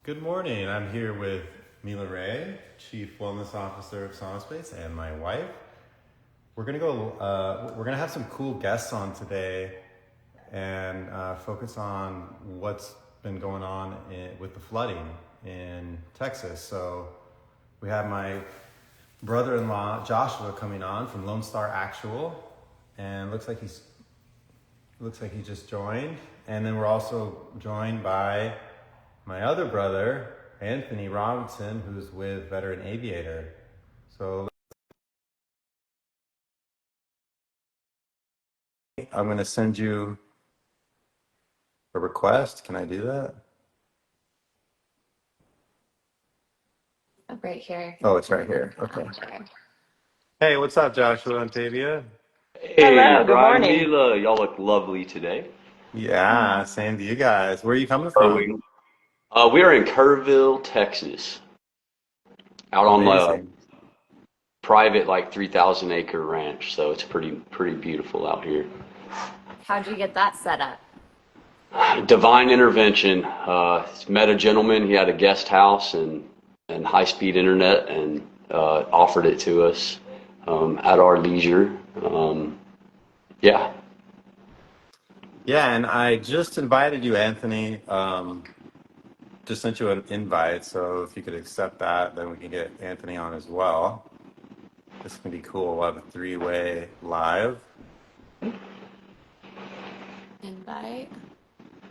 Good morning. I'm here with Mila Ray, Chief Wellness Officer of Sonospace, and my wife. We're gonna go. We're gonna have some cool guests on today, and focus on what's been going on with the flooding in Texas. So we have my brother-in-law Joshua coming on from Lone Star Actual, and looks like he just joined. And then we're also joined by my other brother, Anthony Robinson, who's with Veteran Aviator. So I'm going to send you a request. Can I do that? Right here. Oh, it's right here. Okay. Hey, what's up, Joshua and Tavia? Hey, Hello, good Brian and morning. Mila, y'all look lovely today. Yeah, same to you guys. Where are you coming Oh, from? we are in Kerrville, Texas, out on the Amazing. private, like 3,000 acre ranch. So it's pretty beautiful out here. How'd you get that set up? Divine intervention. Met a gentleman. He had a guest house and high speed internet, and offered it to us at our leisure. Yeah. Yeah, and I just invited you, Anthony. Just sent you an invite, so if you could accept that, then we can get Anthony on as well. This can be cool. We'll have a three-way live. Invite.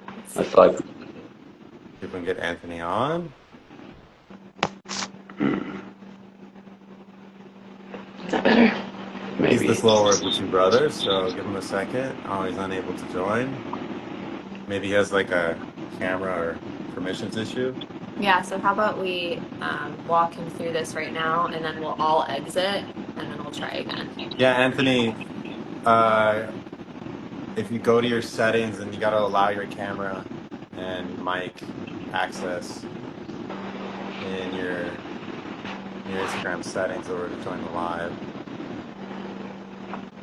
Let's I see. thought. See if we can get Anthony on. Is that better? He's the Maybe. slower of the two brothers, so give him a second. Oh, he's unable to join. Maybe he has like a camera or permissions issue. Yeah, so how about we walk him through this right now and then we'll all exit and then we'll try again. Yeah, Anthony, uh, if you go to your settings and you got to allow your camera and mic access in your Instagram settings in order to join the live.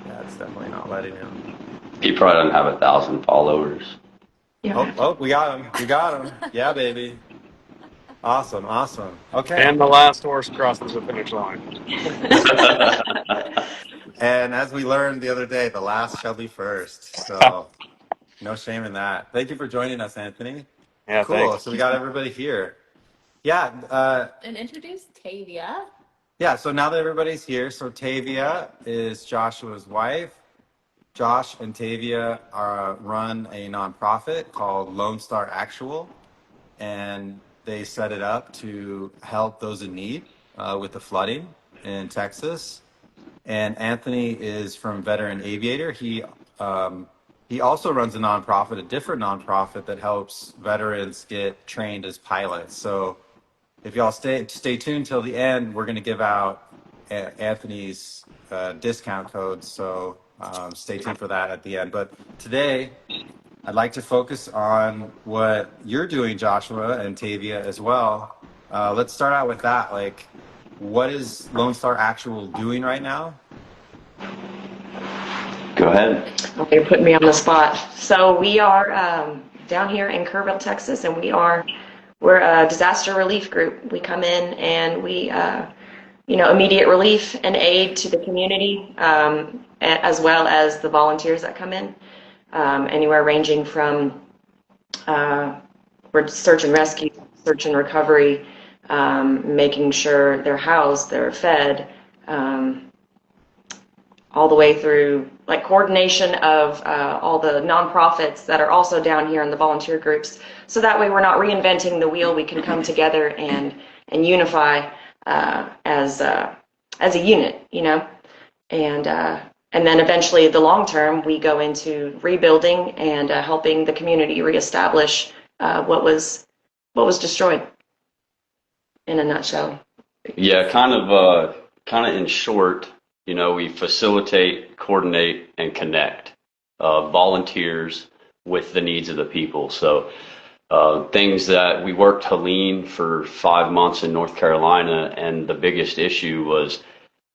Yeah, it's definitely not letting him. He probably doesn't have 1,000 followers. Oh, we got him. We got him. Yeah, baby. Awesome. Okay. And the last horse crosses the finish line. And as we learned the other day, the last shall be first. So no shame in that. Thank you for joining us, Anthony. Yeah, Cool. thanks. So we got everybody here. Yeah. And introduce Tavia. Yeah. So now that everybody's here, so Tavia is Joshua's wife. Josh and Tavia run a nonprofit called Lone Star Actual, and they set it up to help those in need with the flooding in Texas. And Anthony is from Veteran Aviator. He also runs a nonprofit, a different nonprofit that helps veterans get trained as pilots. So if y'all stay tuned till the end, we're going to give out Anthony's discount code. So stay tuned for that at the end. But today, I'd like to focus on what you're doing, Joshua and Tavia, as well. Let's start out with that. Like, what is Lone Star Actual doing right now? Go ahead. Okay, you're putting me on the spot. So we are down here in Kerrville, Texas, and we're a disaster relief group. We come in and we immediate relief and aid to the community, as well as the volunteers that come in. Anywhere ranging from we're search and rescue, search and recovery, making sure they're housed, they're fed, all the way through like coordination of all the nonprofits that are also down here in the volunteer groups. So that way we're not reinventing the wheel. We can come together and unify as a unit, and then eventually the long term we go into rebuilding and helping the community reestablish what was destroyed in a nutshell. Yeah, kind of in short, we facilitate, coordinate, and connect volunteers with the needs of the people. So things that we worked Helene for 5 months in North Carolina, and the biggest issue was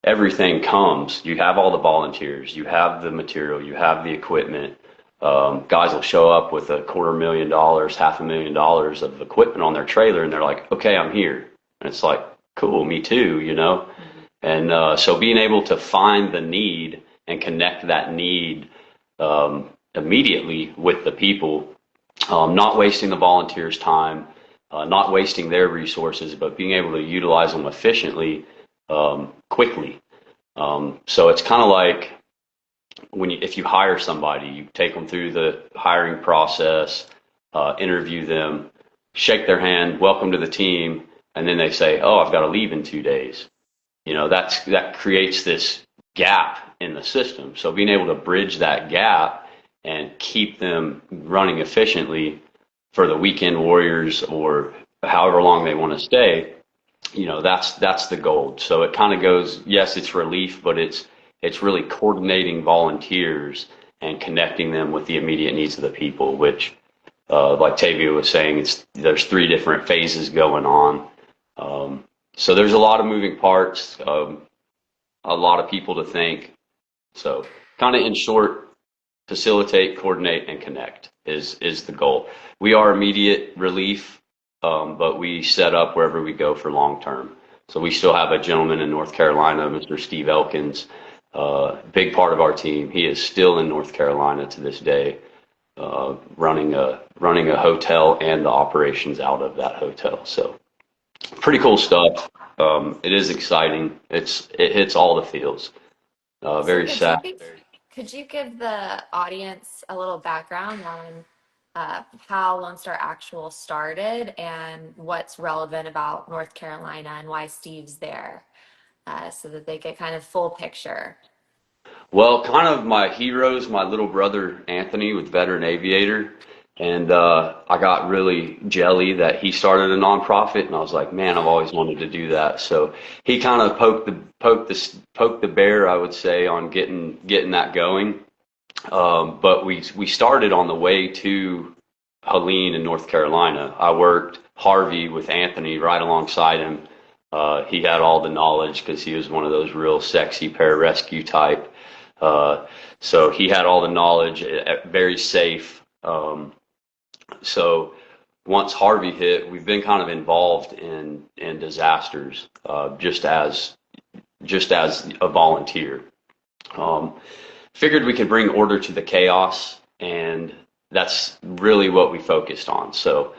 everything comes. You have all the volunteers, you have the material, you have the equipment, Guys will show up with $250,000, $500,000 of equipment on their trailer, and they're like, okay, I'm here. And it's like, cool, me too, you know? And so being able to find the need and connect that need immediately with the people, not wasting the volunteers' time, not wasting their resources, but being able to utilize them efficiently, quickly. So it's kind of like if you hire somebody, you take them through the hiring process, interview them, shake their hand, welcome to the team, and then they say, "Oh, I've got to leave in 2 days." You know, that creates this gap in the system. So being able to bridge that gap and keep them running efficiently for the weekend warriors or however long they want to stay, you know, that's the goal. So it kind of goes, yes, it's relief, but it's really coordinating volunteers and connecting them with the immediate needs of the people, which, like Tavia was saying, there's 3 different phases going on. So there's a lot of moving parts, a lot of people to think. So kind of in short, facilitate, coordinate, and connect is the goal. We are immediate relief, but we set up wherever we go for long term. So we still have a gentleman in North Carolina, Mr. Steve Elkins, big part of our team. He is still in North Carolina to this day, running a hotel and the operations out of that hotel. So pretty cool stuff. It is exciting. It hits all the fields. Very sad. Could you give the audience a little background on how Lone Star Actual started and what's relevant about North Carolina and why Steve's there, so that they get kind of full picture? Well, kind of my heroes, my little brother Anthony with Veteran Aviator, and I got really jelly that he started a nonprofit, and I was like, man, I've always wanted to do that. So he kind of poked the bear, I would say, on getting that going. But we started on the way to Helene in North Carolina. I worked Harvey with Anthony right alongside him. He had all the knowledge because he was one of those real sexy pararescue type. So he had all the knowledge, very safe. So once Harvey hit, we've been kind of involved in disasters, just as a volunteer. Figured we could bring order to the chaos, and that's really what we focused on. So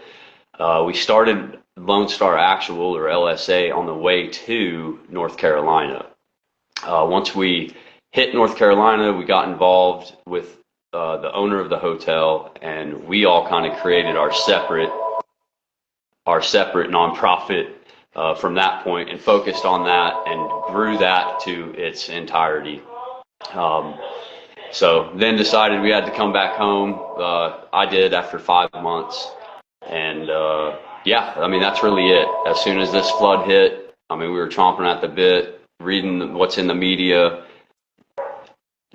we started Lone Star Actual, or LSA, on the way to North Carolina. Once we hit North Carolina, we got involved with the owner of the hotel, and we all kind of created our separate nonprofit from that point, and focused on that and grew that to its entirety. So then decided we had to come back home. I did after 5 months, and yeah, I mean, that's really it. As soon as this flood hit, I mean, we were chomping at the bit, reading what's in the media,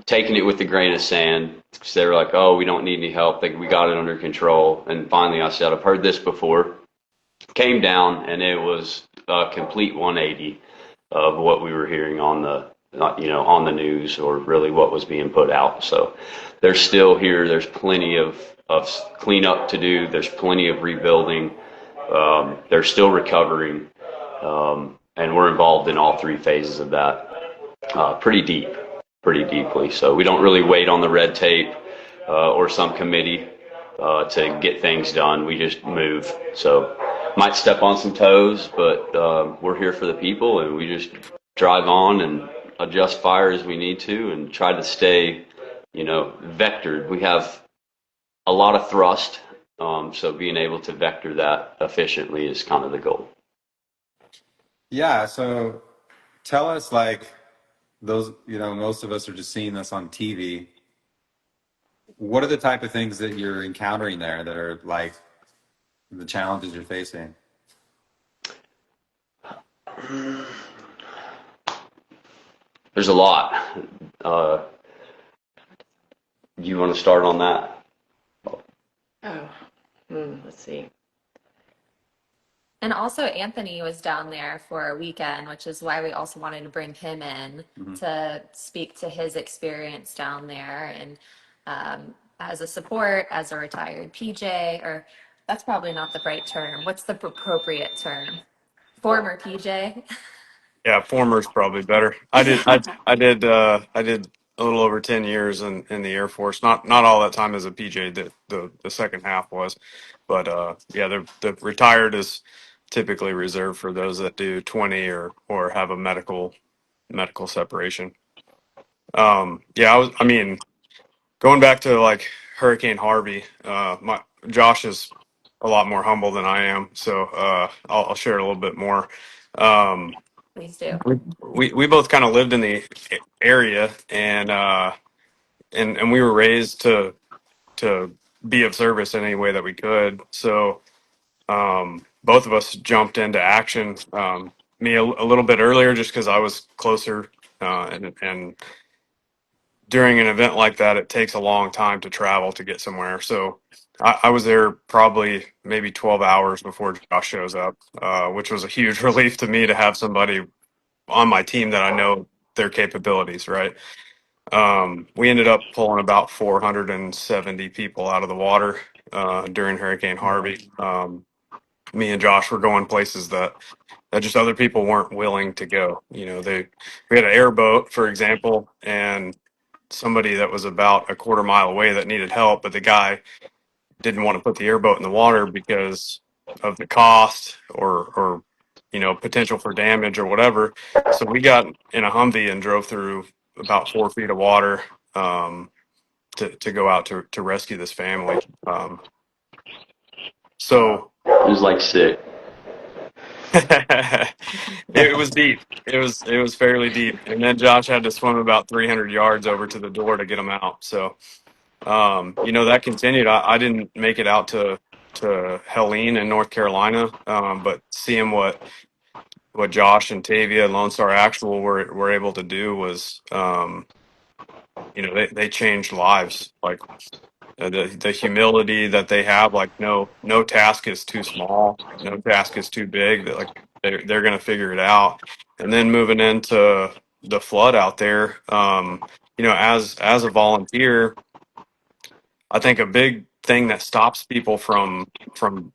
taking it with a grain of sand. They were like, oh, we don't need any help. We got it under control. And finally I said, I've heard this before. Came down, and it was a complete 180 of what we were hearing on the news, or really what was being put out. So they're still here. There's plenty of cleanup to do. There's plenty of rebuilding. They're still recovering. And we're involved in all 3 phases of that, pretty deeply. So we don't really wait on the red tape or some committee to get things done. We just move. So might step on some toes, but we're here for the people, and we just drive on and adjust fire as we need to, and try to stay, vectored. We have a lot of thrust, so being able to vector that efficiently is kind of the goal. Yeah, so tell us, like, those, most of us are just seeing this on TV. What are the type of things that you're encountering there that are like the challenges you're facing? There's a lot. You want to start on that? Let's see. And also Anthony was down there for a weekend, which is why we also wanted to bring him in to speak to his experience down there. And as a support, as a retired PJ, or that's probably not the right term. What's the appropriate term? Former PJ. Yeah, former's probably better. I did a little over 10 years in the Air Force. Not all that time as a PJ. The second half was, but yeah, the retired is typically reserved for those that do 20 or have a medical separation. Yeah, I mean, going back to like Hurricane Harvey, my Josh is a lot more humble than I am, so I'll share a little bit more. Um, Please do. we both kind of lived in the area, and we were raised to be of service in any way that we could. So both of us jumped into action. Me a little bit earlier, just because I was closer, and during an event like that, it takes a long time to travel to get somewhere. So I was there probably maybe 12 hours before Josh shows up, which was a huge relief to me to have somebody on my team that I know their capabilities, right? We ended up pulling about 470 people out of the water during Hurricane Harvey. Me and Josh were going places that just other people weren't willing to go. You know, we had an airboat, for example, and somebody that was about a quarter mile away that needed help, but the guy didn't want to put the airboat in the water because of the cost or potential for damage or whatever. So we got in a Humvee and drove through about 4 feet of water to go out to rescue this family. So It was like sick. it was deep. It was fairly deep, and then Josh had to swim about 300 yards over to the door to get him out. So that continued. I didn't make it out to Helene in North Carolina, but seeing what Josh and Tavia and Lone Star Actual were able to do was, they changed lives. Like the humility that they have, like no task is too small, no task is too big. That like they're gonna figure it out. And then moving into the flood out there, as a volunteer, I think a big thing that stops people from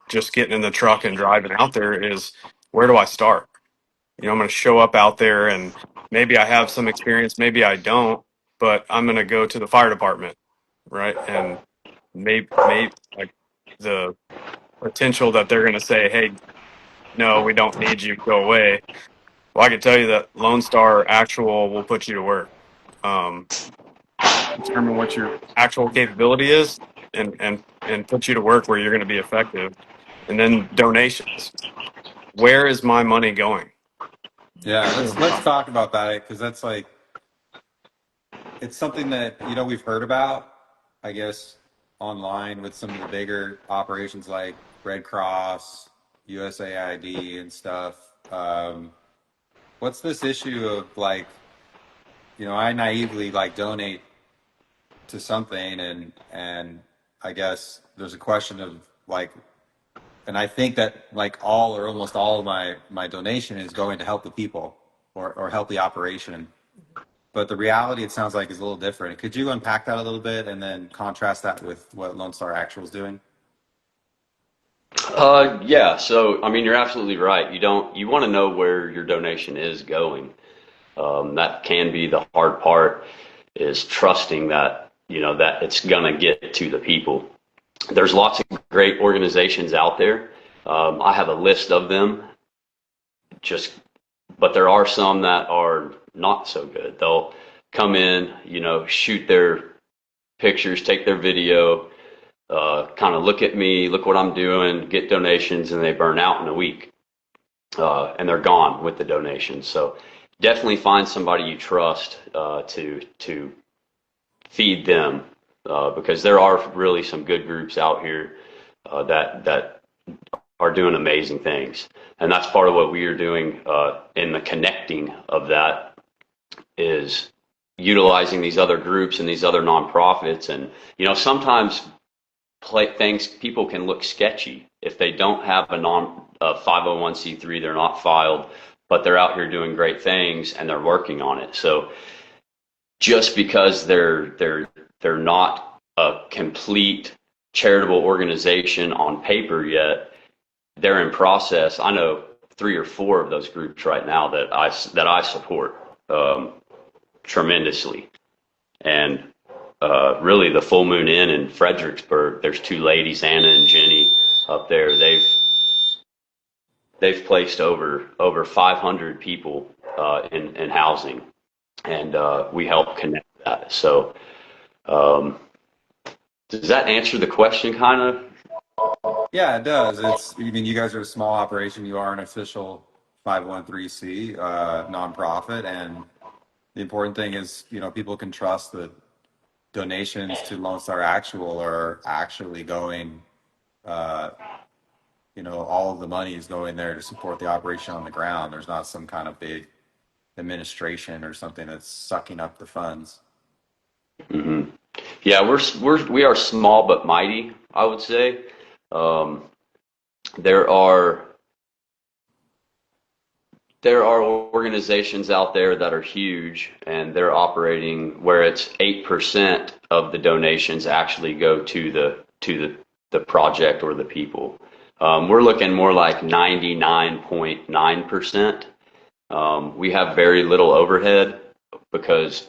just getting in the truck and driving out there is, where do I start? I'm going to show up out there and maybe I have some experience, maybe I don't, but I'm going to go to the fire department, right? And maybe like the potential that they're going to say, hey, no, we don't need you, go away. Well, I can tell you that Lone Star Actual will put you to work. Determine what your actual capability is and put you to work where you're going to be effective. And then donations. Where is my money going? Yeah, let's talk about that, because that's like, it's something that we've heard about, I guess, online with some of the bigger operations like Red Cross, USAID, and stuff. What's this issue of like, I naively like donate to something, and I guess there's a question of like, and I think that like all or almost all of my donation is going to help the people or help the operation. But the reality, it sounds like, is a little different. Could you unpack that a little bit and then contrast that with what Lone Star Actual is doing? Yeah. So, I mean, you're absolutely right. You want to know where your donation is going. That can be the hard part, is trusting that, that it's going to get to the people. There's lots of great organizations out there. I have a list of them, but there are some that are not so good. They'll come in, shoot their pictures, take their video, kind of look at me, look what I'm doing, get donations, and they burn out in a week. And they're gone with the donations. So definitely find somebody you trust to feed them, because there are really some good groups out here that are doing amazing things. And that's part of what we are doing in the connecting of that, is utilizing these other groups and these other nonprofits. And, sometimes people can look sketchy if they don't have a 501c3, they're not filed, but they're out here doing great things and they're working on it. So just because they're not a complete charitable organization on paper yet. They're in process. I know 3 or 4 of those groups right now that I support tremendously. And really, the Full Moon Inn in Fredericksburg, there's 2 ladies, Anna and Jenny, up there. They've placed over 500 people in housing, and we help connect that. So, does that answer the question, kind of? Yeah, it does. I mean, you guys are a small operation. You are an official 501c nonprofit, and the important thing is, people can trust that donations to Lone Star Actual are actually going. All of the money is going there to support the operation on the ground. There's not some kind of big administration or something that's sucking up the funds. Mm-hmm. Yeah, we are small but mighty, I would say. There are organizations out there that are huge, and they're operating where it's 8% of the donations actually go to the project or the people. We're looking more like 99.9%. We have very little overhead because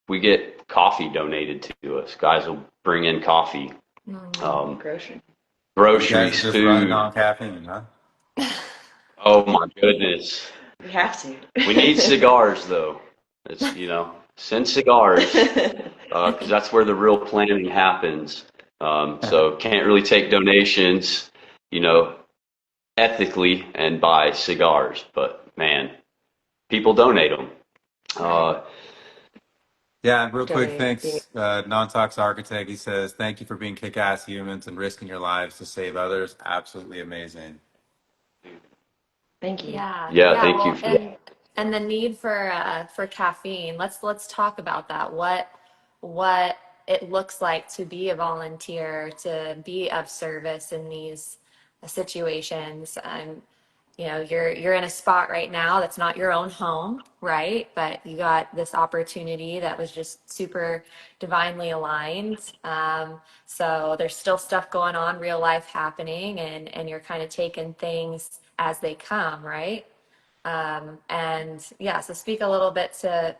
we get coffee donated to us. Guys will bring in coffee, Grocery. You guys groceries, are just running food. on caffeine, huh? Oh my goodness. We have to. We need cigars though. It's, send cigars, because that's where the real planning happens. So can't really take donations, ethically and buy cigars, but man, people donate them. Yeah, real quick, Donate. thanks. Non-Tox Architect, he says, thank you for being kick-ass humans and risking your lives to save others. Absolutely amazing. Thank you. Yeah, Yeah, thank you well, for that. and the need for caffeine. Let's talk about that. What it looks like to be a volunteer, to be of service in these situations. And you're in a spot right now that's not your own home, right? But you got this opportunity that was just super divinely aligned. So there's still stuff going on, real life happening, and you're kind of taking things as they come, right? And yeah, so speak a little bit to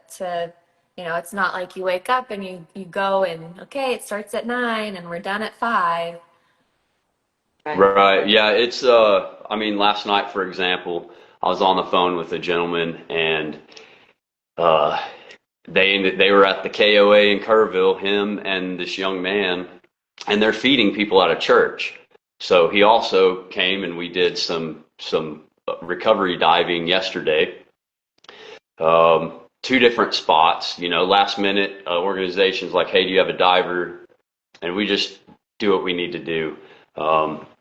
it's not like you wake up and you go and okay, it starts at 9 and we're done at 5. Right. Right. Yeah, it's I mean, last night, for example, I was on the phone with a gentleman, and they were at the KOA in Kerrville, him and this young man, and they're feeding people at a church. So he also came, and we did some recovery diving yesterday. 2 different spots, last minute organizations like, hey, do you have a diver? And we just do what we need to do.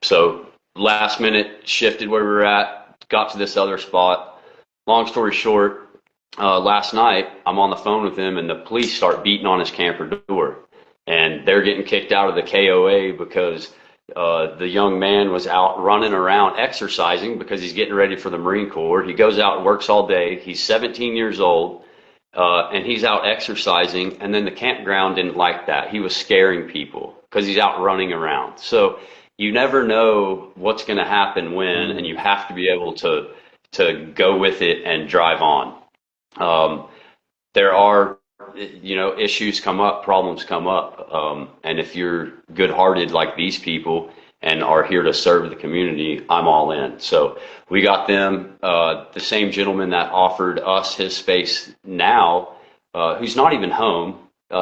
So last minute shifted where we were at, got to this other spot. Long story short, last night I'm on the phone with him, and the police start beating on his camper door, and they're getting kicked out of the KOA because the young man was out running around exercising because he's getting ready for the Marine Corps. He goes out and works all day. He's 17 years old, and he's out exercising, and then the campground didn't like that. He was scaring people because he's out running around. So you never know what's going to happen when, and you have to be able to go with it and drive on. There are, issues come up, problems come up, and if you're good-hearted like these people and are here to serve the community, I'm all in. So we got them, the same gentleman that offered us his space now, who's not even home,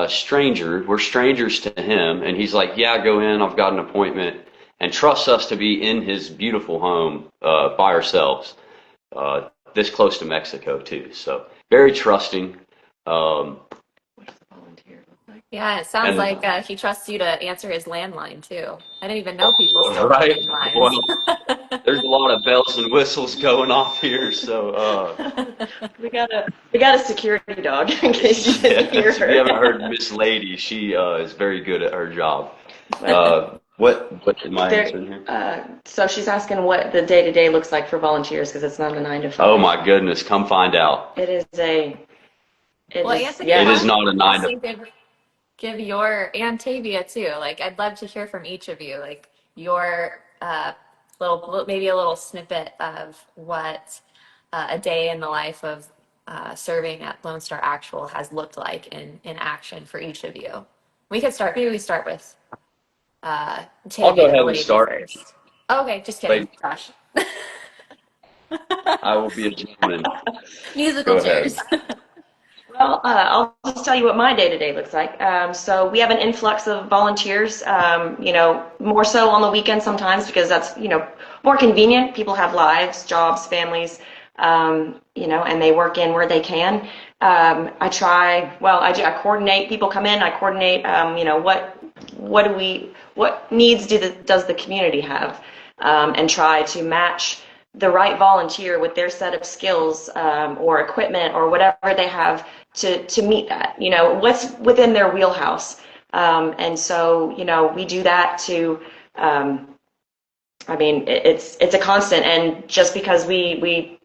stranger. We're strangers to him, and he's like, yeah, go in, I've got an appointment, and trusts us to be in his beautiful home by ourselves, this close to Mexico too. So very trusting. Yeah, it sounds And like he trusts you to answer his landline too. I didn't even know people still have right, landlines. well, there's a lot of bells and whistles going off here, so We got a security dog in case you didn't hear if you her. haven't heard Miss Lady, she is very good at her job. What am I answering here? So she's asking what the day-to-day looks like for volunteers because it's not a 9 to 5. Oh my goodness, come find out. It is a. Well, is- Anthony, yeah. It is not a 9 to. Honestly, give your, and Tavia too, like I'd love to hear from each of you, like your maybe a little snippet of what a day in the life of serving at Lone Star Actual has looked like in action for each of you. Maybe we start with I'll go Tavia, the ahead and lady start. first. Okay, just kidding, Like, Josh. I will be a gentleman. Musical Go ahead. chairs. Well, I'll just tell you what my day-to-day looks like. So we have an influx of volunteers, more so on the weekend sometimes because that's, more convenient. People have lives, jobs, families, and they work in where they can. I coordinate, people come in, I coordinate, what needs does the community have? And try to match the right volunteer with their set of skills or equipment or whatever they have to meet that, what's within their wheelhouse. And so, we do that to, it's a constant. And just because we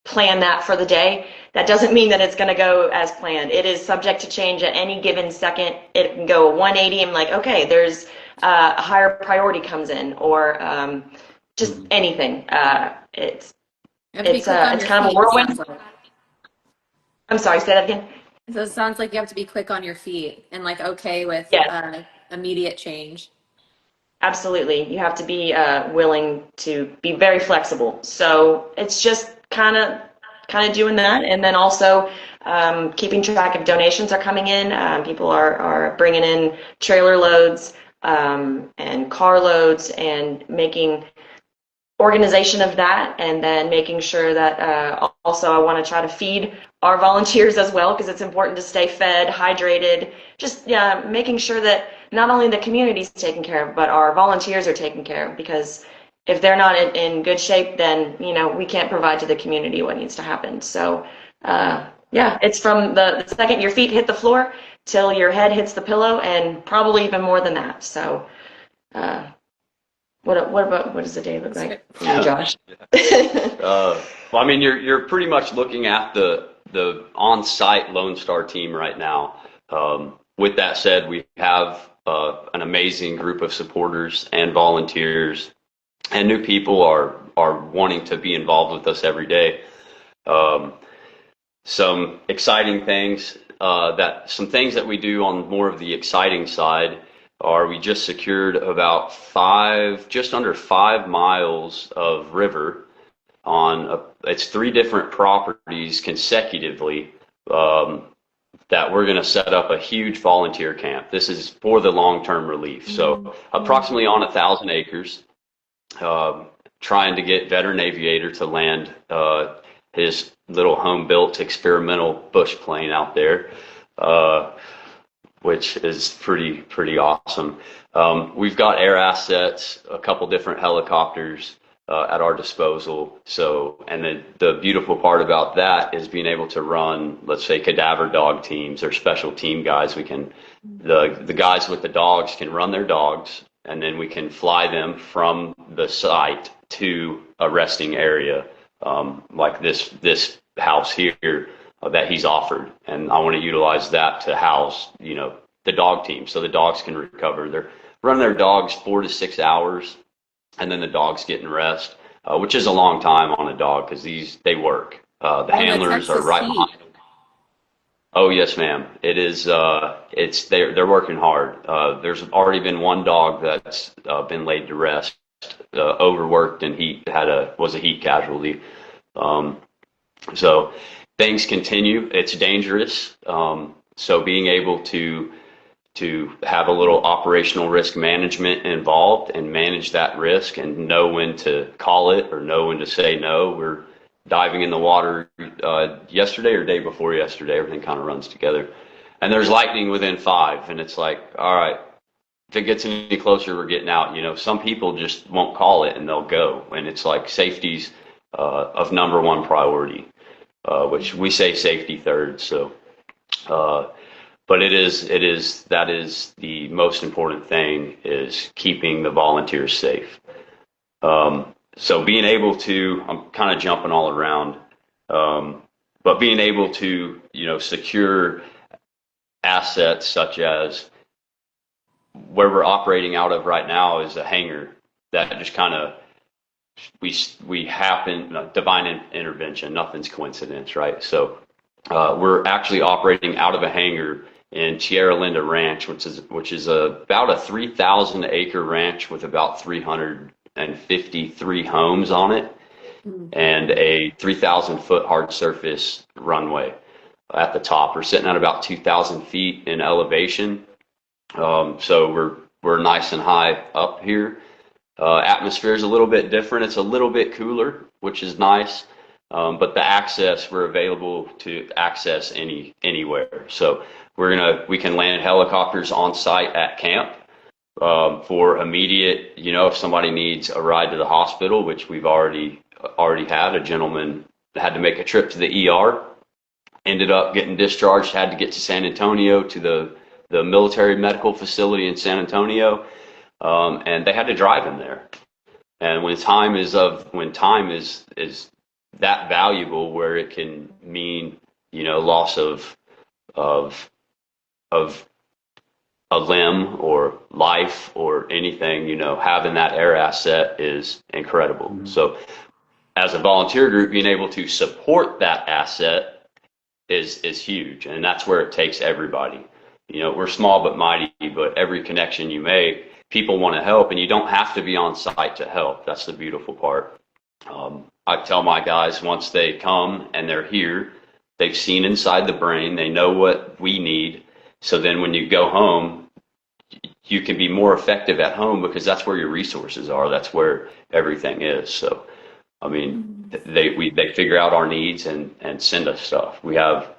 plan that for the day, that doesn't mean that it's going to go as planned. It is subject to change at any given second. It can go 180 and like, okay, there's a higher priority comes in or just anything. It's kind of a whirlwind. I'm sorry, say that again. So it sounds like you have to be quick on your feet and like okay with Yes, immediate change. absolutely. You have to be willing to be very flexible. So it's just kind of doing that, and then also keeping track of donations are coming in. People are bringing in trailer loads and car loads, and making organization of that, and then making sure that also I want to try to feed our volunteers as well, because it's important to stay fed, hydrated, just making sure that not only the community is taken care of, but our volunteers are taken care of, because if they're not in good shape, then we can't provide to the community what needs to happen. So it's from the second your feet hit the floor till your head hits the pillow, and probably even more than that. So what does the day look like for you, Josh? Well, I mean, you're pretty much looking at the on-site Lone Star team right now. With that said, we have an amazing group of supporters and volunteers, and new people are wanting to be involved with us every day. Some exciting things some things that we do on more of the exciting side are we just secured about just under 5 miles of river on it's 3 different properties consecutively that we're going to set up a huge volunteer camp. This is for the long-term relief. So approximately on 1,000 acres, trying to get Veteran Aviator to land his little home-built experimental bush plane out there, which is pretty awesome. We've got air assets, a couple different helicopters at our disposal. So, and the beautiful part about that is being able to run, let's say, cadaver dog teams or special team guys. The guys with the dogs can run their dogs, and then we can fly them from the site to a resting area, like this house here that he's offered. And I want to utilize that to house, the dog team, so the dogs can recover. They're running their dogs 4 to 6 hours, and then the dog's getting rest, which is a long time on a dog because they work. The handlers are right behind them. Oh yes, ma'am. It is. They're working hard. There's already been one dog that's been laid to rest, overworked, and was a heat casualty. So things continue. It's dangerous. So being able to have a little operational risk management involved and manage that risk and know when to call it or know when to say no. We're diving in the water yesterday or day before yesterday. Everything kind of runs together. And there's lightning within 5, and it's like, all right, if it gets any closer, we're getting out. Some people just won't call it and they'll go. And it's like safety's of number 1 priority, which we say safety third. So, but that is the most important thing, is keeping the volunteers safe. So being able to, I'm kind of jumping all around, but being able to, secure assets such as where we're operating out of right now is a hangar that just kind of we happen divine intervention. Nothing's coincidence, right? So we're actually operating out of a hangar in Tierra Linda Ranch, which is about a 3,000 acre ranch with about 353 homes on it, and a 3,000 foot hard surface runway at the top. We're sitting at about 2,000 feet in elevation, so we're nice and high up here. Atmosphere is a little bit different. It's a little bit cooler, which is nice. But the access, we're available to access anywhere. So we can land helicopters on site at camp for immediate, if somebody needs a ride to the hospital, which we've already had. A gentleman had to make a trip to the ER, ended up getting discharged, had to get to San Antonio to the military medical facility in San Antonio. And they had to drive him there. And when time is that valuable, where it can mean, loss of a limb or life or anything, having that air asset is incredible. Mm-hmm. So as a volunteer group, being able to support that asset is huge. And that's where it takes everybody. We're small but mighty, but every connection you make, people want to help, and you don't have to be on site to help. That's the beautiful part. I tell my guys, once they come and they're here, they've seen inside the brain, they know what we need. So then when you go home, you can be more effective at home because that's where your resources are. That's where everything is. So, I mean, they figure out our needs and send us stuff. We have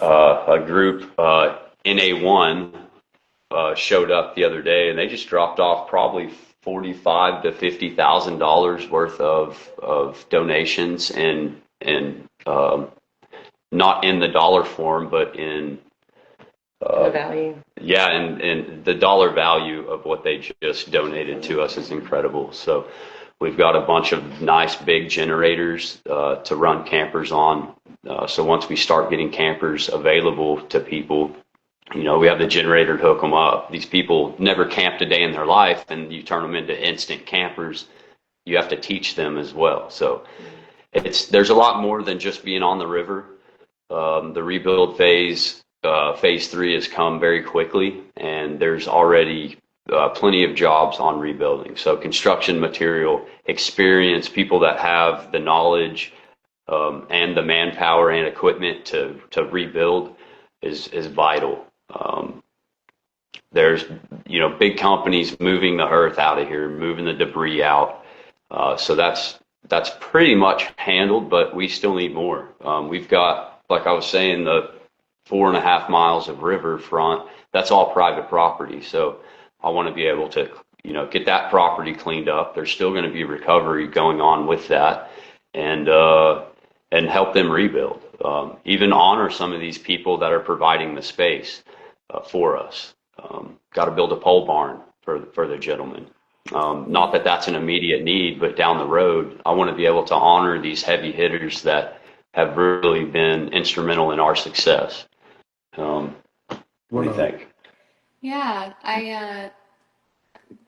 a group, NA1, showed up the other day, and they just dropped off probably $45,000 to $50,000 worth of donations, and not in the dollar form, but in the value. Yeah, and the dollar value of what they just donated to us is incredible. So we've got a bunch of nice big generators to run campers on. So once we start getting campers available to people, we have the generator to hook them up. These people never camped a day in their life, and you turn them into instant campers. You have to teach them as well. So there's a lot more than just being on the river. The rebuild phase 3 has come very quickly, and there's already plenty of jobs on rebuilding. So construction material experience, people that have the knowledge and the manpower and equipment to rebuild is vital. There's big companies moving the earth out of here, moving the debris out. So that's pretty much handled, but we still need more. We've got, like I was saying, the 4.5 miles of riverfront. That's all private property. So I want to be able to get that property cleaned up. There's still going to be recovery going on with that, and help them rebuild. Even honor some of these people that are providing the space for us. Got to build a pole barn for the gentleman. Not that that's an immediate need, but down the road, I want to be able to honor these heavy hitters that have really been instrumental in our success. What do you think? Yeah,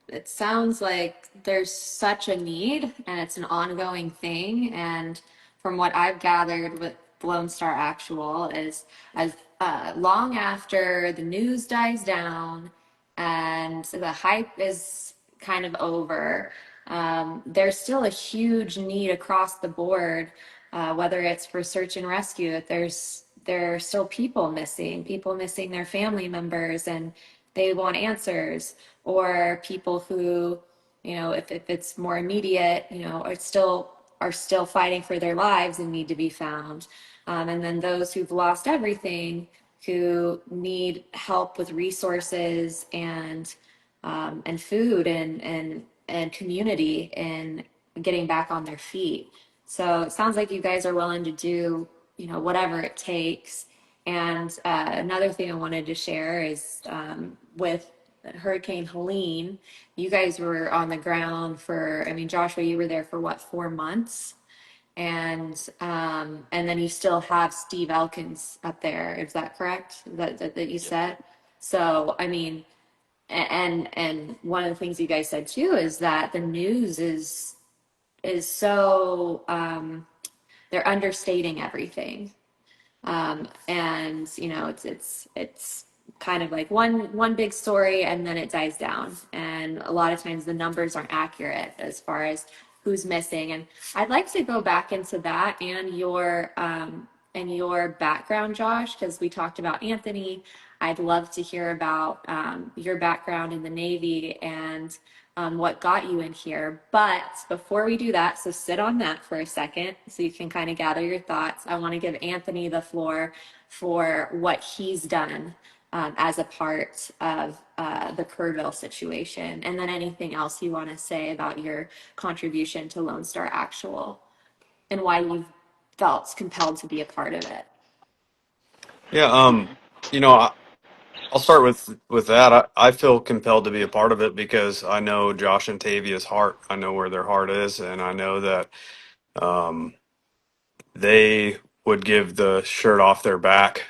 it sounds like there's such a need and it's an ongoing thing. And from what I've gathered with Lone Star Actual is as long after the news dies down and the hype is kind of over, there's still a huge need across the board, whether it's for search and rescue. There are still people missing their family members, and they want answers, or people who, if it's more immediate, are still fighting for their lives and need to be found. And then those who've lost everything, who need help with resources and food and community and getting back on their feet. So it sounds like you guys are willing to do, whatever it takes. And another thing I wanted to share is with Hurricane Helene, you guys were on the ground Joshua, you were there for what, 4 months? And then you still have Steve Elkins up there. Is that correct? That you said? So, and one of the things you guys said too is that the news is so they're understating everything. And you know, it's kind of like one big story and then it dies down. And a lot of times the numbers aren't accurate as far as who's missing. And I'd like to go back into that and your background, Josh, because we talked about Anthony. I'd love to hear about your background in the Navy and what got you in here. But before we do that, so sit on that for a second so you can kind of gather your thoughts. I want to give Anthony the floor for what he's done as a part of the Kerrville situation, and then anything else you want to say about your contribution to Lone Star Actual and why you felt compelled to be a part of it. Yeah, you know, I'll start with that. I feel compelled to be a part of it because I know Josh and Tavia's heart. I know where their heart is, and I know that um, they would give the shirt off their back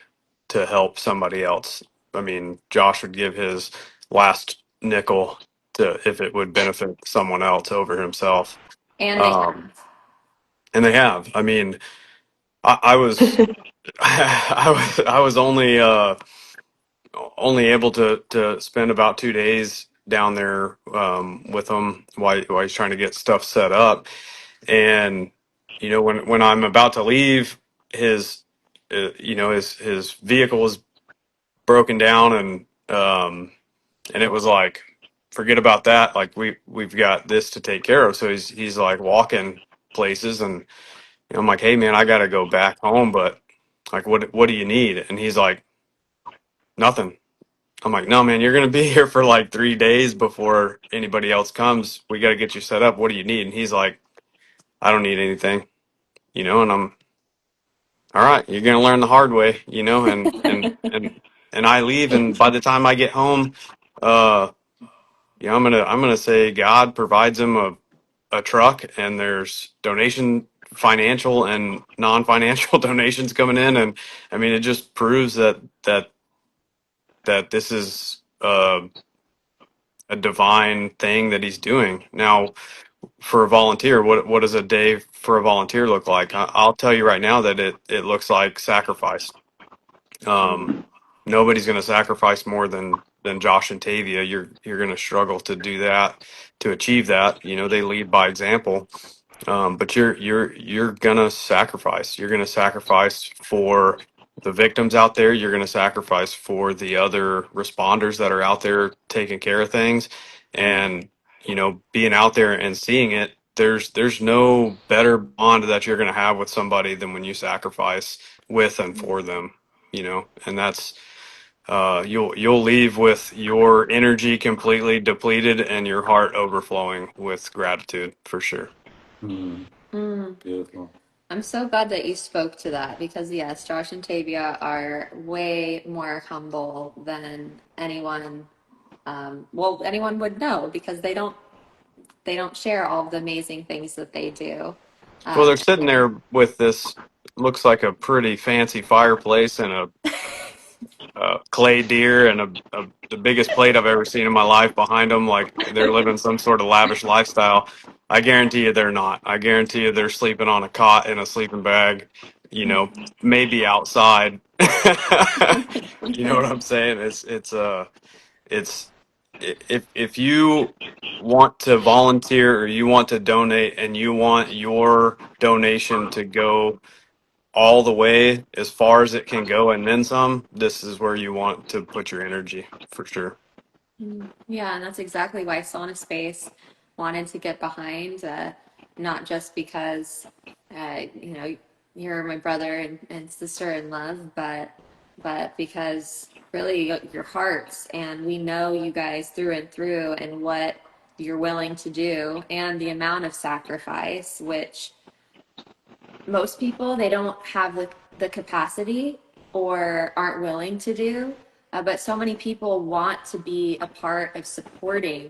to help somebody else. I mean, Josh would give his last nickel to if it would benefit someone else over himself. And they Um, and they have. I mean, I was I was only able to spend about 2 days down there with him while he's trying to get stuff set up. And you know, when I'm about to leave, his you know, his vehicle was broken down, and it was like, forget about that. Like we've got this to take care of. So he's like walking places, and I'm like, hey man, I got to go back home, but like, what do you need? And he's like, nothing. I'm like, no, man, you're going to be here for like 3 days before anybody else comes. We got to get you set up. What do you need? And he's like, I don't need anything, you know, and I'm all right. You're going to learn the hard way, you know, and I leave. And by the time I get home, uh, you know, I'm going to say God provides him a truck, and there's financial and non-financial donations coming in. And I mean, it just proves that this is, a divine thing that he's doing. Now, for a volunteer, what does a day for a volunteer look like? I'll tell you right now that it looks like sacrifice. Nobody's going to sacrifice more than Josh and Tavia. You're going to struggle to do that, to achieve that. You know, they lead by example. But you're gonna sacrifice. You're gonna sacrifice for the victims out there. You're gonna sacrifice for the other responders that are out there taking care of things. And you know, being out there and seeing it, there's no better bond that you're gonna have with somebody than when you sacrifice with and for them. You know, and that's you'll leave with your energy completely depleted and your heart overflowing with gratitude for sure. Beautiful. I'm so glad that you spoke to that because yes, Josh and Tavia are way more humble than anyone anyone would know because they don't share all of the amazing things that they do. Well, Um, they're sitting there with this, looks like a pretty fancy fireplace and a clay deer and the biggest plate I've ever seen in my life behind them. Like they're living some sort of lavish lifestyle. I guarantee you they're not. I guarantee you they're sleeping on a cot in a sleeping bag, you know, maybe outside. You know what I'm saying? It's if you want to volunteer or you want to donate and you want your donation to go all the way as far as it can go and then some, this is where you want to put your energy for sure. Yeah, and that's exactly why Sona Space wanted to get behind, not just because, you know, you're my brother and sister in love, but because really your hearts, and we know you guys through and through, and what you're willing to do, and the amount of sacrifice, which most people they don't have the capacity or aren't willing to do, but so many people want to be a part of supporting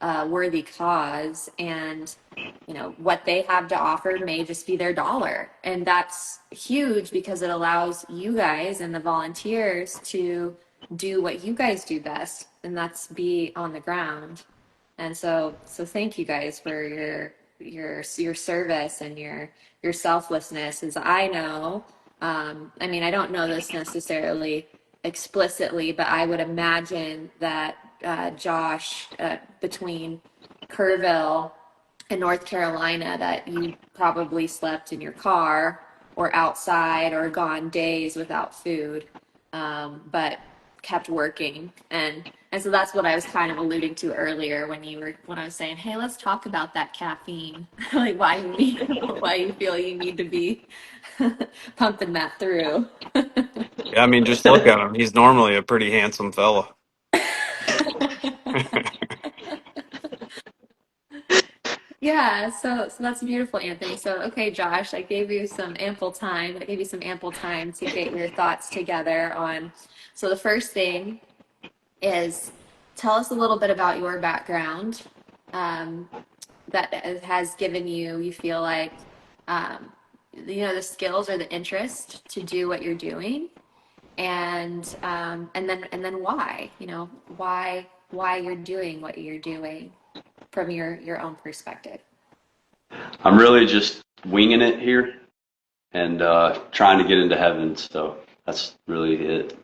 a worthy cause, and you know what they have to offer may just be their dollar, and that's huge because it allows you guys and the volunteers to do what you guys do best, and that's be on the ground. And so thank you guys for your service and your selflessness. As I know, I mean, I don't know this necessarily explicitly, but I would imagine that Josh, between Kerrville in North Carolina, that you probably slept in your car or outside or gone days without food, but kept working. And so that's what I was kind of alluding to earlier when I was saying, hey, let's talk about that caffeine, like why you feel you need to be pumping that through. Yeah, I mean, just look at him. He's normally a pretty handsome fella. Yeah, so that's beautiful, Anthony. So okay, Josh, I gave you some ample time. I gave you some ample time to get your thoughts together on. So the first thing is tell us a little bit about your background, um, that has given you, you feel like, um, the skills or the interest to do what you're doing, and then why, why you're doing what you're doing from your own perspective. I'm really just winging it here and trying to get into heaven. So that's really it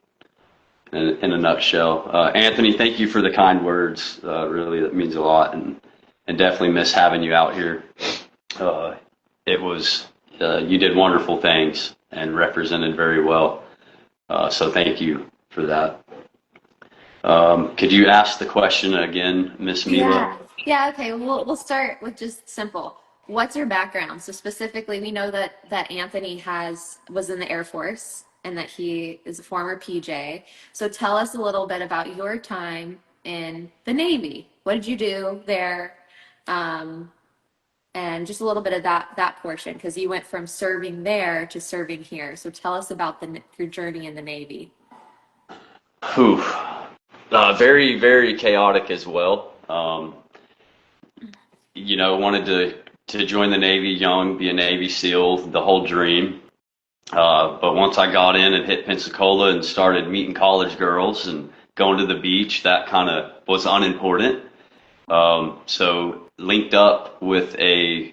in a nutshell. Anthony, thank you for the kind words. Really, that means a lot, and definitely miss having you out here. It was you did wonderful things and represented very well. So thank you for that. Could you ask the question again, Miss Mila? Yeah, okay. We'll start with just simple. What's your background? So specifically, we know that Anthony was in the Air Force and that he is a former PJ. So tell us a little bit about your time in the Navy. What did you do there? Um, and just a little bit of that portion, because you went from serving there to serving here. So tell us about your journey in the Navy. Whew. Very, very chaotic as well. Wanted to join the Navy young, be a Navy SEAL, the whole dream. But once I got in and hit Pensacola and started meeting college girls and going to the beach, that kind of was unimportant. So linked up with a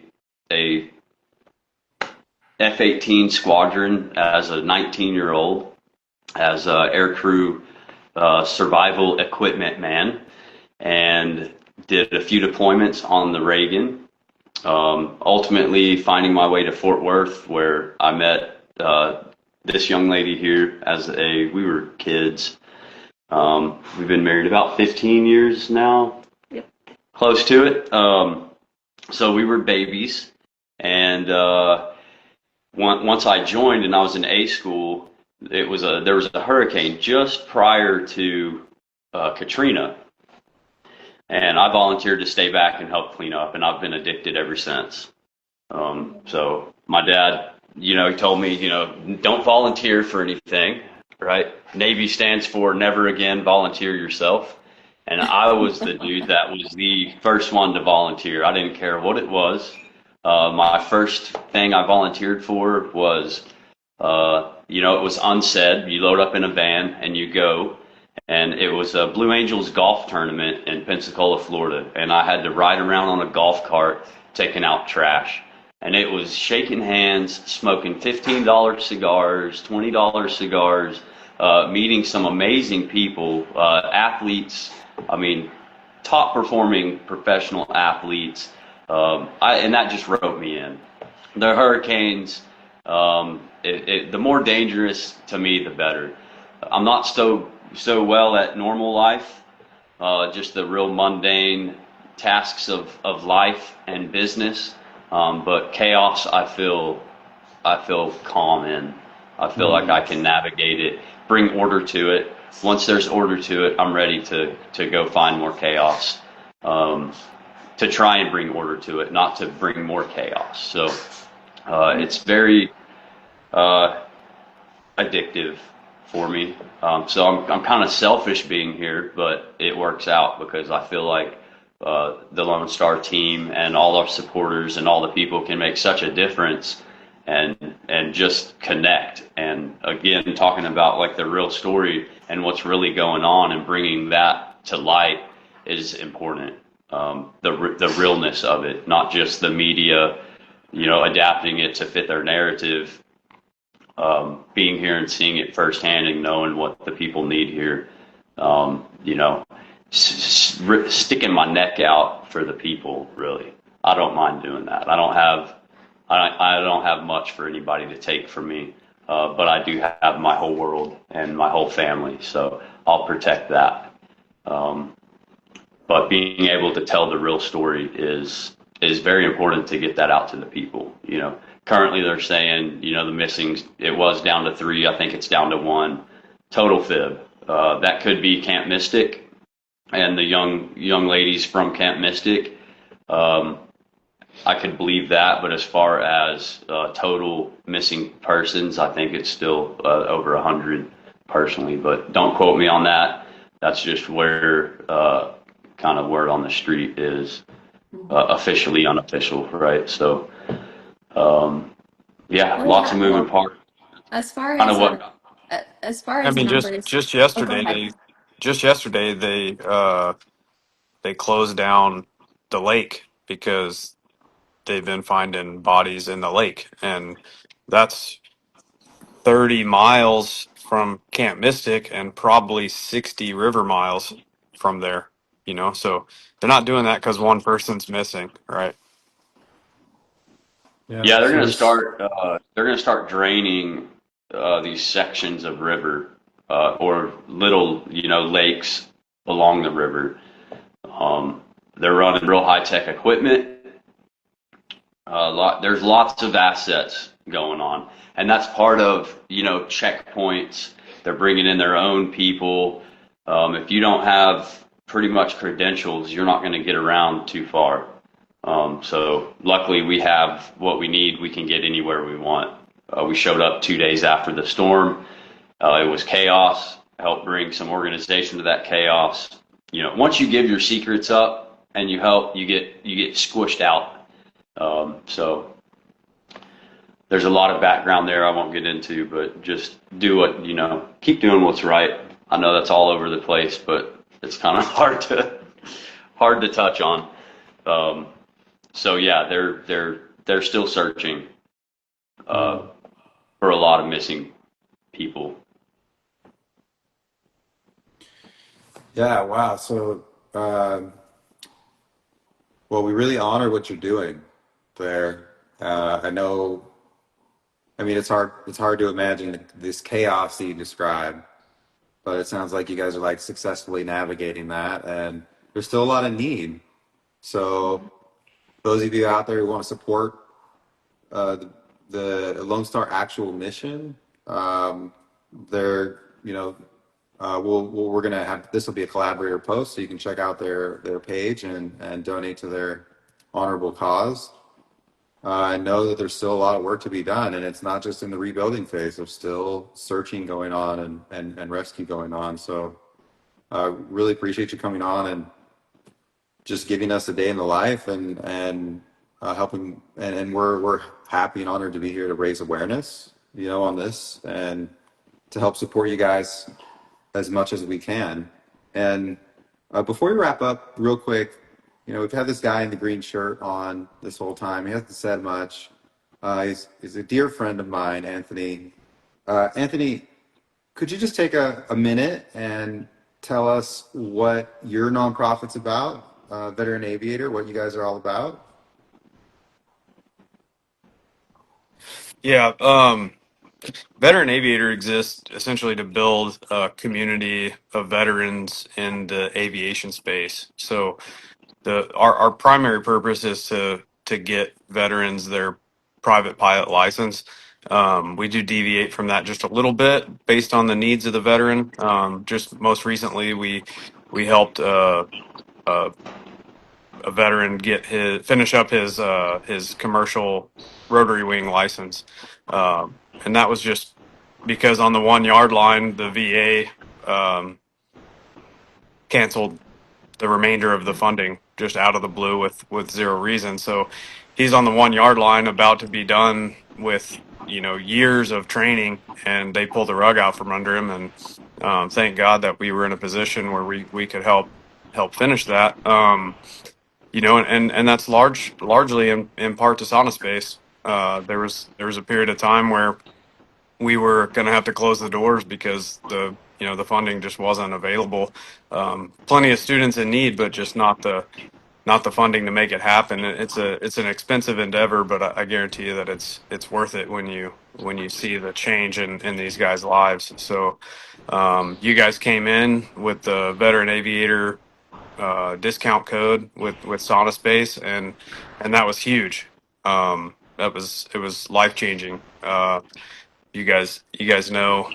F-18 squadron as a 19-year-old as a aircrew survival equipment man, and did a few deployments on the Reagan. Ultimately finding my way to Fort Worth, where I met this young lady here we were kids. We've been married about 15 years now. Yep. Close to it. So we were babies, and once I joined and I was in A school, there was a hurricane just prior to Katrina, and I volunteered to stay back and help clean up, and I've been addicted ever since. So my dad, he told me, don't volunteer for anything, right? Navy stands for never again volunteer yourself. And I was the dude that was the first one to volunteer. I didn't care what it was. My first thing I volunteered for was, it was unsaid. You load up in a van and you go. And it was a Blue Angels golf tournament in Pensacola, Florida. And I had to ride around on a golf cart taking out trash. And it was shaking hands, smoking $15 cigars, $20 cigars, meeting some amazing people, athletes. I mean, top performing professional athletes. And that just wrote me in. The hurricanes, the more dangerous to me, the better. I'm not so well at normal life, just the real mundane tasks of life and business. But chaos, I feel calm in. I feel like I can navigate it, bring order to it. Once there's order to it, I'm ready to go find more chaos, to try and bring order to it, not to bring more chaos. So it's very addictive for me. So I'm kind of selfish being here, but it works out because I feel like the Lone Star team and all our supporters and all the people can make such a difference and just connect. And again, talking about like the real story and what's really going on, and bringing that to light is important. The realness of it, not just the media, adapting it to fit their narrative. Being here and seeing it firsthand and knowing what the people need here, sticking my neck out for the people. Really, I don't mind doing that. I don't have much for anybody to take from me, but I do have my whole world and my whole family, so I'll protect that. But being able to tell the real story is very important to get that out to the people. Currently they're saying, the missing, it was down to 3. I think it's down to 1. Total fib. That could be Camp Mystic and the young ladies from Camp Mystic. I could believe that, but as far as total missing persons, I think it's still over 100 personally, but don't quote me on that. That's just where kind of word on the street is, officially unofficial, right? So, lots of moving parts. As far Kind as of what? as far I as mean, numbers, just oh, go yesterday ahead. they closed down the lake because they've been finding bodies in the lake, and that's 30 miles from Camp Mystic and probably 60 river miles from there. So they're not doing that because one person's missing, right? Yeah, they're So going to this, start. They're going to start draining these sections of river or little, lakes along the river. They're running real high tech equipment. There's lots of assets going on, and that's part of checkpoints. They're bringing in their own people. If you don't have pretty much credentials, you're not going to get around too far. So luckily we have what we need. We can get anywhere we want. We showed up 2 days after the storm. It was chaos. Helped bring some organization to that chaos. Once you give your secrets up and you help, you get squished out. So there's a lot of background there I won't get into, but just do what, keep doing what's right. I know that's all over the place, but it's kind of hard to touch on. So yeah, they're still searching for a lot of missing people. yeah, wow. So, well, we really honor what you're doing there. I know, I mean, it's hard to imagine this chaos that you describe, but it sounds like you guys are like successfully navigating that, and there's still a lot of need. So, those of you out there who want to support the Lone Star Actual mission, they're, we're gonna have this will be a collaborator post, so you can check out their page and donate to their honorable cause. I know that there's still a lot of work to be done, and it's not just in the rebuilding phase. There's still searching going on and rescue going on. So, really appreciate you coming on and just giving us a day in the life and helping. And we're happy and honored to be here to raise awareness, on this and to help support you guys as much as we can. And before we wrap up, real quick, we've had this guy in the green shirt on this whole time. He hasn't said much. He's a dear friend of mine, Anthony. Anthony, could you just take a minute and tell us what your nonprofit's about, Veteran Aviator, what you guys are all about? Yeah. Veteran Aviator exists essentially to build a community of veterans in the aviation space. So our primary purpose is to get veterans their private pilot license. We do deviate from that just a little bit based on the needs of the veteran. Just most recently, we helped a veteran finish up his commercial rotary wing license, and that was just because on the 1 yard line the VA canceled the remainder of the funding just out of the blue with zero reason. So he's on the 1 yard line about to be done with years of training, and they pulled the rug out from under him, thank God that we were in a position where we could help finish that. And that's largely in part to SaunaSpace. There was a period of time where we were going to have to close the doors because the funding just wasn't available. Plenty of students in need, but just not the funding to make it happen. It's an expensive endeavor, but I guarantee you that it's worth it when you see the change in these guys' lives. So you guys came in with the veteran aviator discount code with SaunaSpace, and that was huge. It was life changing. You guys know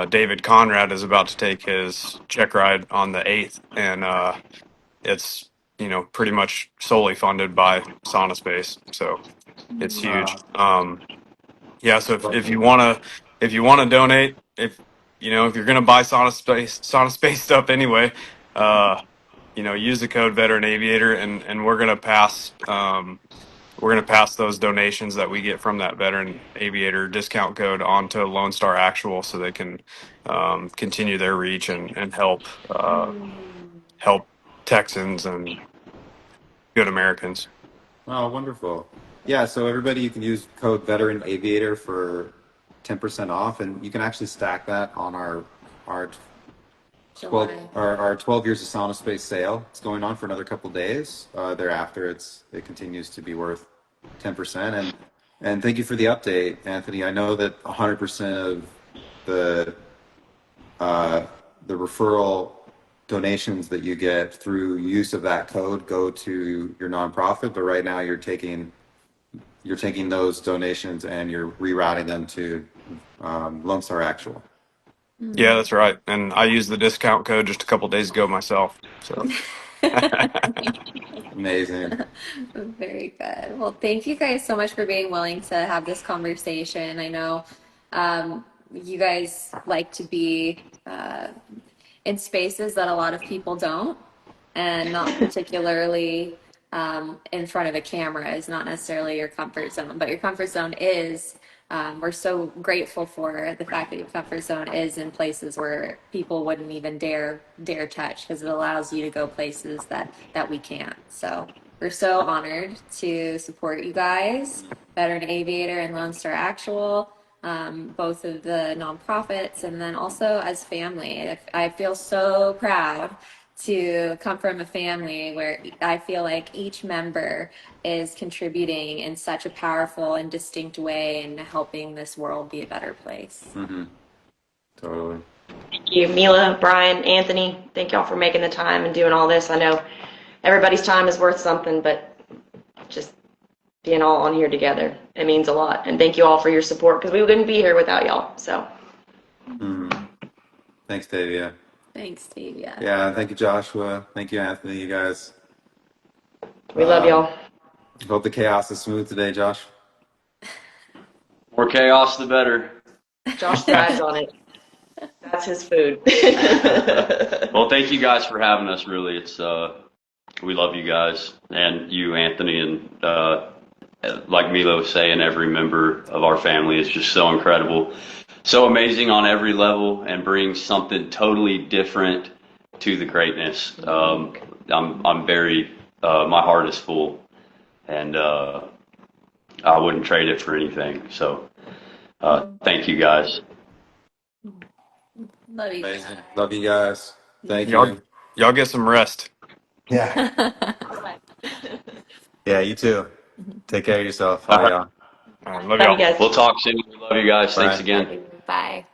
David Conrad is about to take his check ride on the 8th, and it's pretty much solely funded by SaunaSpace, so it's huge. Yeah, so if you want to donate, if you're gonna buy SaunaSpace stuff anyway, use the code Veteran Aviator, and we're gonna pass those donations that we get from that Veteran Aviator discount code onto Lone Star Actual, so they can continue their reach and help Texans and good Americans. Oh, wonderful. Yeah, so everybody, you can use code Veteran Aviator for 10% off, and you can actually stack that on our 12 July. our 12 years of Sauna Space sale. It's going on for another couple days. Thereafter, it continues to be worth 10%. And thank you for the update, Anthony. I know that 100% of the the referral donations that you get through use of that code go to your nonprofit, but right now you're taking those donations and you're rerouting them to Lone Star Actual. Yeah, that's right. And I used the discount code just a couple days ago myself. So Amazing. Very good. Well, thank you guys so much for being willing to have this conversation. I know you guys like to be in spaces that a lot of people don't, and not particularly in front of a camera is not necessarily your comfort zone, but your comfort zone is. We're so grateful for the fact that your comfort zone is in places where people wouldn't even dare touch, because it allows you to go places that we can't. So we're so honored to support you guys, Veteran Aviator and Lone Star Actual, both of the nonprofits, and then also as family. I feel so proud to come from a family where I feel like each member is contributing in such a powerful and distinct way and helping this world be a better place. Mm-hmm. Totally. Thank you, Mila, Brian, Anthony. Thank y'all for making the time and doing all this. I know everybody's time is worth something, but just being all on here together, it means a lot. And thank you all for your support, because we wouldn't be here without y'all. So Thanks, Tavia. Thanks, Tavia. Yeah, thank you, Joshua. Thank you, Anthony. You guys. we love y'all. Hope the chaos is smooth today, Josh. More chaos, the better. Josh thrives on it. That's his food. Well, thank you guys for having us. Really, it's we love you guys, and you, Anthony, and like Milo was saying, every member of our family is just so incredible, so amazing on every level, and brings something totally different to the greatness. I'm very my heart is full, and I wouldn't trade it for anything. So thank you guys. Love you. Amazing. Love you guys. Thank y'all, you. y'all get some rest. Yeah. Yeah, you too. Take care of yourself. Bye, y'all. Love Love y'all. you guys. We'll talk soon. We love you guys. Thanks Bye. again. Bye.